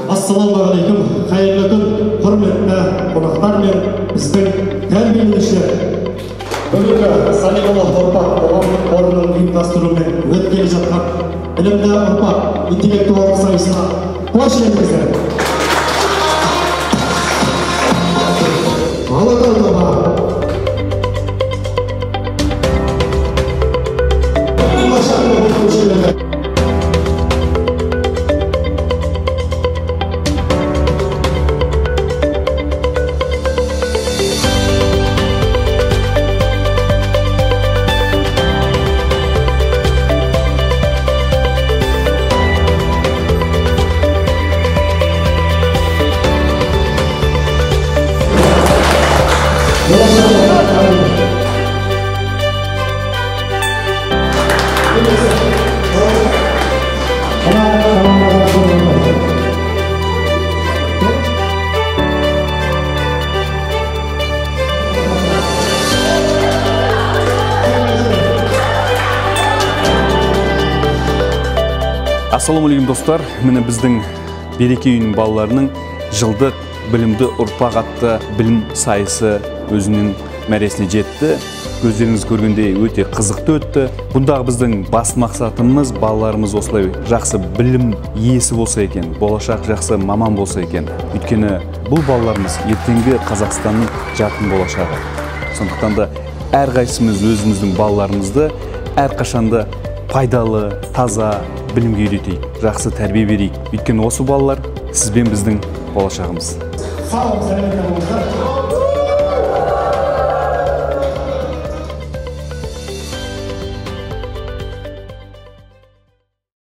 Ассалаумағалейкум, қайырлы күн, құрметті қонақтар мен біздің тәрбиеленушілер. Бүгінгі Салиғалы ұрпақ қоғамдық қорының ұйымдастыруымен өткелі жатқан білімді ұрпақ интеллектуалды сайысына қош келдіңіздер. Алатаудама Ассалаумағалейкум достар, міне біздің Береке үйінің балаларының жылдық білімді ұрпақ атты білім сайысы өзінің мәресіне жетті. Көздеріңіз көргендей өте қызықты өтті. Бұндағы біздің басты мақсатымыз балаларымыз осылай жақсы білім иесі болса екен, болашақ жақсы маман болса екен. Өйткені бұл балаларымыз ертеңгі Қазақстанның жарқын болашағы. Сондықтан да әрқайсымыз өзіміздің балаларымызды әрқашанда пайдалы, таза білімге үйретейік, жақсы тәрбие берейік. Өйткені осы балалар сіз бен біздің болашағымыз. Сау, сәлеметті болыңыздар.